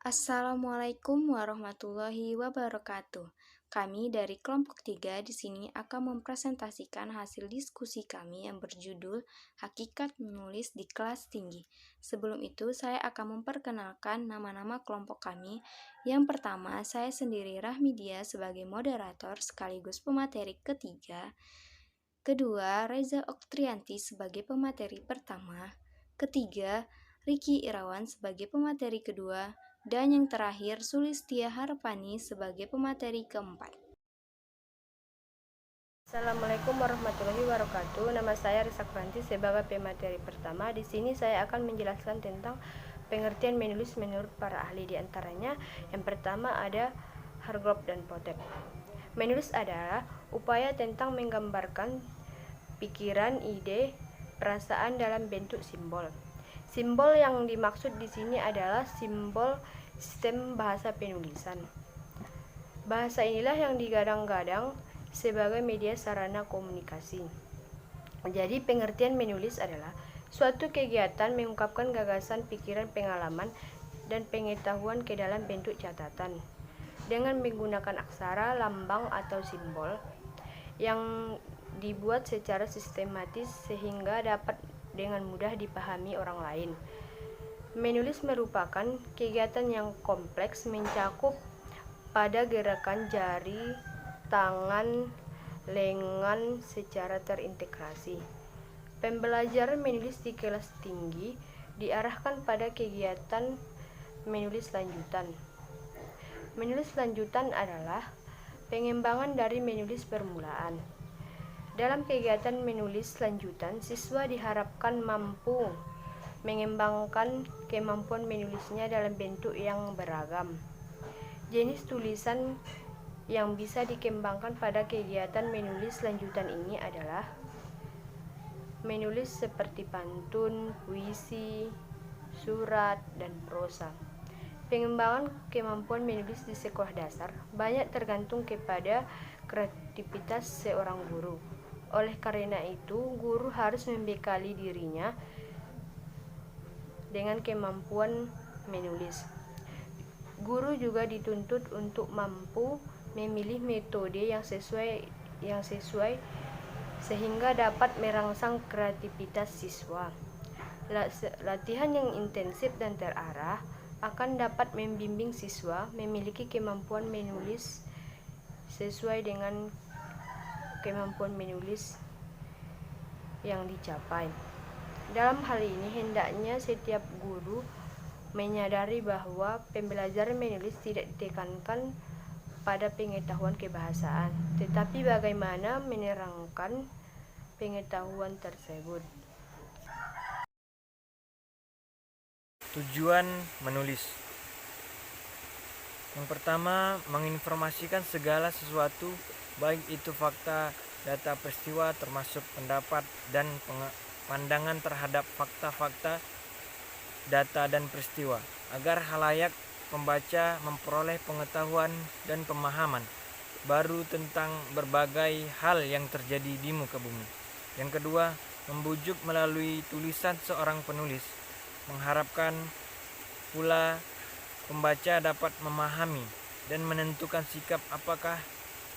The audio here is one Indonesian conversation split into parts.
Assalamualaikum warahmatullahi wabarakatuh. Kami dari kelompok 3 di sini akan mempresentasikan hasil diskusi kami yang berjudul Hakikat Menulis di Kelas Tinggi. Sebelum itu, saya akan memperkenalkan nama-nama kelompok kami. Yang pertama, saya sendiri Rahmidia sebagai moderator sekaligus pemateri ketiga. Kedua, Reza Oktrianti sebagai pemateri pertama. Ketiga, Riki Irawan sebagai pemateri kedua. Dan yang terakhir, Sulistia Harpani sebagai pemateri keempat. Assalamualaikum warahmatullahi wabarakatuh. Nama saya Risa Kranti sebagai pemateri pertama. Di sini saya akan menjelaskan tentang pengertian menulis menurut para ahli. Di antaranya, yang pertama ada Hargrove dan Potet. Menulis adalah upaya tentang menggambarkan pikiran, ide, perasaan dalam bentuk simbol. Simbol yang dimaksud di sini adalah simbol sistem bahasa penulisan. Bahasa inilah yang digadang-gadang sebagai media sarana komunikasi. Jadi pengertian menulis adalah suatu kegiatan mengungkapkan gagasan, pikiran, pengalaman, dan pengetahuan ke dalam bentuk catatan dengan menggunakan aksara, lambang, atau simbol yang dibuat secara sistematis sehingga dapat dengan mudah dipahami orang lain. Menulis merupakan kegiatan yang kompleks mencakup pada gerakan jari, tangan, lengan secara terintegrasi. Pembelajaran menulis di kelas tinggi diarahkan pada kegiatan menulis lanjutan. Menulis lanjutan adalah pengembangan dari menulis permulaan. Dalam kegiatan menulis lanjutan, siswa diharapkan mampu mengembangkan kemampuan menulisnya dalam bentuk yang beragam. Jenis tulisan yang bisa dikembangkan pada kegiatan menulis lanjutan ini adalah menulis seperti pantun, puisi, surat, dan prosa. Pengembangan kemampuan menulis di sekolah dasar banyak tergantung kepada kreativitas seorang guru. Oleh karena itu, guru harus membekali dirinya dengan kemampuan menulis. Guru juga dituntut untuk mampu memilih metode yang sesuai sehingga dapat merangsang kreativitas siswa. Latihan yang intensif dan terarah akan dapat membimbing siswa memiliki kemampuan menulis sesuai dengan kemampuan menulis yang dicapai. Dalam hal ini, hendaknya setiap guru menyadari bahwa pembelajaran menulis tidak ditekankan pada pengetahuan kebahasaan, tetapi bagaimana menerangkan pengetahuan tersebut. Tujuan menulis. Yang pertama, menginformasikan segala sesuatu, baik itu fakta, data, peristiwa, termasuk pendapat dan pandangan terhadap fakta-fakta, data, dan peristiwa, agar halayak pembaca memperoleh pengetahuan dan pemahaman baru tentang berbagai hal yang terjadi di muka bumi. Yang kedua, membujuk melalui tulisan seorang penulis, mengharapkan pula pembaca dapat memahami dan menentukan sikap apakah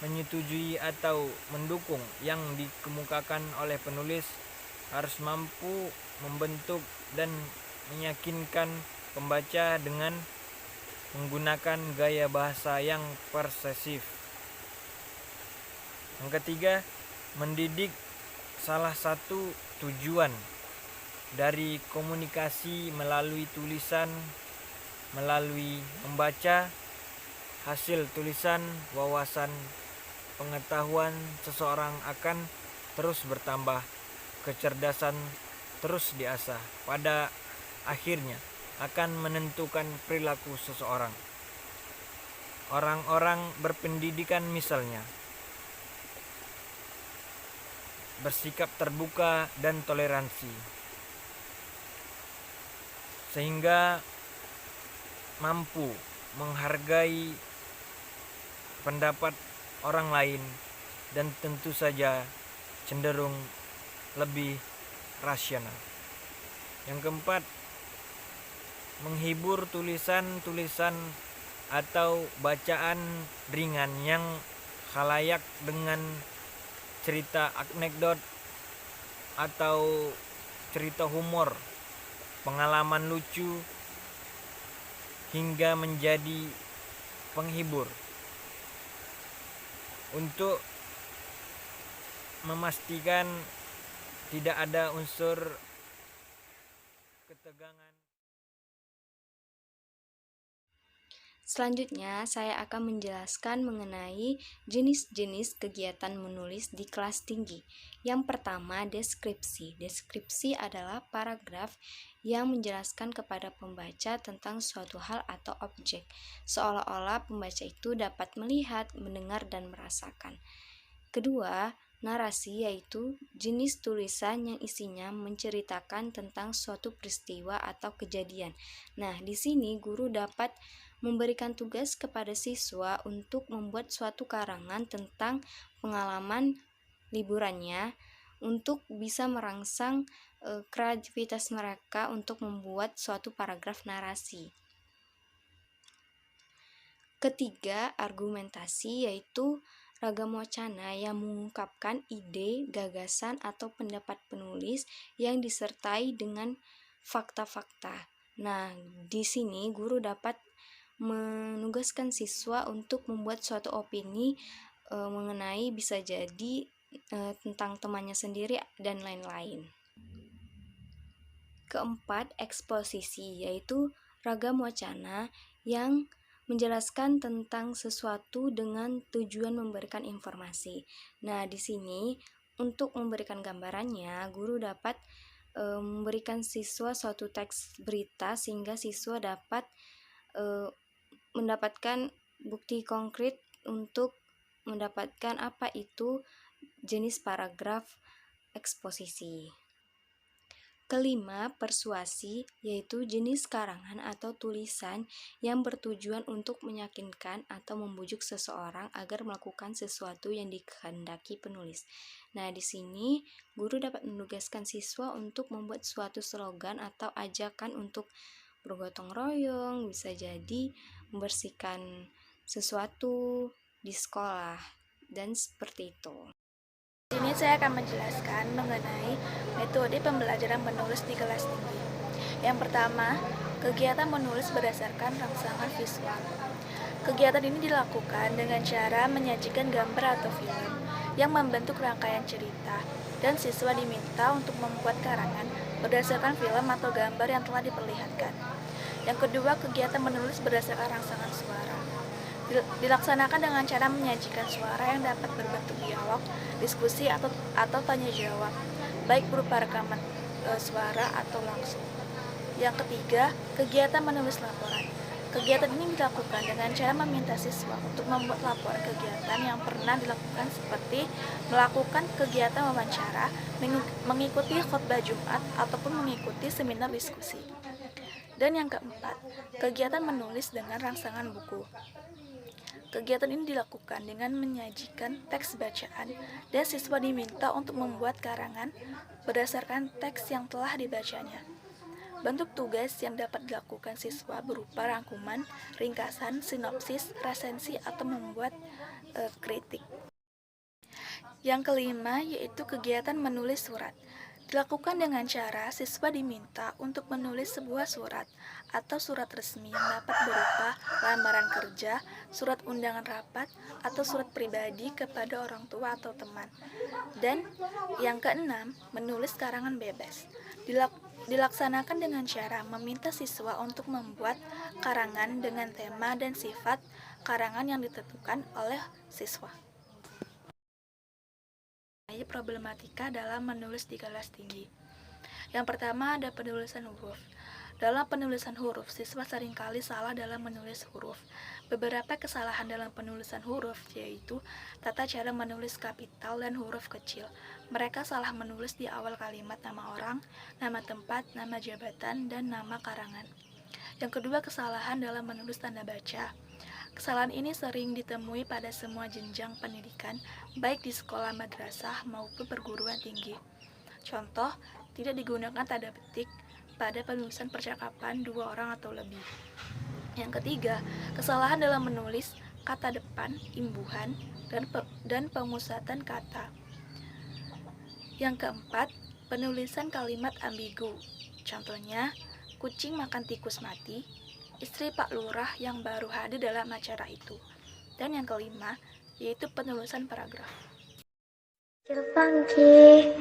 menyetujui atau mendukung yang dikemukakan oleh penulis, harus mampu membentuk dan meyakinkan pembaca dengan menggunakan gaya bahasa yang persesif. Yang ketiga, mendidik. Salah satu tujuan dari komunikasi melalui tulisan, melalui membaca hasil tulisan, wawasan pengetahuan seseorang akan terus bertambah, kecerdasan terus diasah, pada akhirnya akan menentukan perilaku seseorang. Orang-orang berpendidikan misalnya bersikap terbuka dan toleransi, sehingga mampu menghargai pendapat orang lain dan tentu saja cenderung lebih rasional. Yang keempat, menghibur tulisan-tulisan atau bacaan ringan yang khalayak dengan cerita anekdot atau cerita humor, pengalaman lucu, hingga menjadi penghibur untuk memastikan tidak ada unsur ketegangan. Selanjutnya, saya akan menjelaskan mengenai jenis-jenis kegiatan menulis di kelas tinggi. Yang pertama, deskripsi. Deskripsi adalah paragraf yang menjelaskan kepada pembaca tentang suatu hal atau objek, seolah-olah pembaca itu dapat melihat, mendengar, dan merasakan. Kedua, narasi, yaitu jenis tulisan yang isinya menceritakan tentang suatu peristiwa atau kejadian. Nah, di sini guru dapat memberikan tugas kepada siswa untuk membuat suatu karangan tentang pengalaman liburannya untuk bisa merangsang kreativitas mereka untuk membuat suatu paragraf narasi. Ketiga, argumentasi, yaitu ragam wacana yang mengungkapkan ide, gagasan, atau pendapat penulis yang disertai dengan fakta-fakta. Nah, di sini guru dapat menugaskan siswa untuk membuat suatu opini mengenai bisa jadi tentang temannya sendiri dan lain-lain. Keempat, eksposisi, yaitu ragam wacana yang menjelaskan tentang sesuatu dengan tujuan memberikan informasi. Nah, di sini untuk memberikan gambarannya, guru dapat memberikan siswa suatu teks berita sehingga siswa dapat mendapatkan bukti konkret untuk mendapatkan apa itu jenis paragraf eksposisi. Kelima, persuasi, yaitu jenis karangan atau tulisan yang bertujuan untuk meyakinkan atau membujuk seseorang agar melakukan sesuatu yang dikehendaki penulis. Nah, di sini guru dapat menugaskan siswa untuk membuat suatu slogan atau ajakan untuk bergotong royong, bisa jadi membersihkan sesuatu di sekolah, dan seperti itu. Di sini saya akan menjelaskan mengenai metode pembelajaran menulis di kelas tinggi. Yang pertama, kegiatan menulis berdasarkan rangsangan visual. Kegiatan ini dilakukan dengan cara menyajikan gambar atau film yang membentuk rangkaian cerita, dan siswa diminta untuk membuat karangan berdasarkan film atau gambar yang telah diperlihatkan. Yang kedua, kegiatan menulis berdasarkan rangsangan suara. Dilaksanakan dengan cara menyajikan suara yang dapat berbentuk dialog, diskusi, atau tanya jawab, baik berupa rekaman suara atau langsung. Yang ketiga, kegiatan menulis laporan. Kegiatan ini dilakukan dengan cara meminta siswa untuk membuat laporan kegiatan yang pernah dilakukan, seperti melakukan kegiatan wawancara, mengikuti khotbah Jumat, ataupun mengikuti seminar diskusi. Dan yang keempat, kegiatan menulis dengan rangsangan buku. Kegiatan ini dilakukan dengan menyajikan teks bacaan, dan siswa diminta untuk membuat karangan berdasarkan teks yang telah dibacanya. Bentuk tugas yang dapat dilakukan siswa berupa rangkuman, ringkasan, sinopsis, resensi, atau membuat kritik. Yang kelima, yaitu kegiatan menulis surat. Dilakukan dengan cara siswa diminta untuk menulis sebuah surat atau surat resmi yang dapat berupa lamaran kerja, surat undangan rapat, atau surat pribadi kepada orang tua atau teman. Dan yang keenam, menulis karangan bebas. Dilaksanakan dengan cara meminta siswa untuk membuat karangan dengan tema dan sifat karangan yang ditentukan oleh siswa. Problematika dalam menulis di kelas tinggi. Yang pertama ada penulisan huruf. Dalam penulisan huruf, siswa seringkali salah dalam menulis huruf. Beberapa kesalahan dalam penulisan huruf yaitu tata cara menulis kapital dan huruf kecil. Mereka salah menulis di awal kalimat nama orang, nama tempat, nama jabatan, dan nama karangan. Yang kedua, kesalahan dalam menulis tanda baca. Kesalahan ini sering ditemui pada semua jenjang pendidikan, baik di sekolah madrasah maupun perguruan tinggi. Contoh, tidak digunakan tanda petik, pada penulisan percakapan dua orang atau lebih. Yang ketiga, kesalahan dalam menulis kata depan, imbuhan, dan pemusatan kata. Yang keempat, penulisan kalimat ambigu. Contohnya, kucing makan tikus mati, istri Pak Lurah yang baru hadir dalam acara itu. Dan yang kelima, yaitu penulisan paragraf. Funky.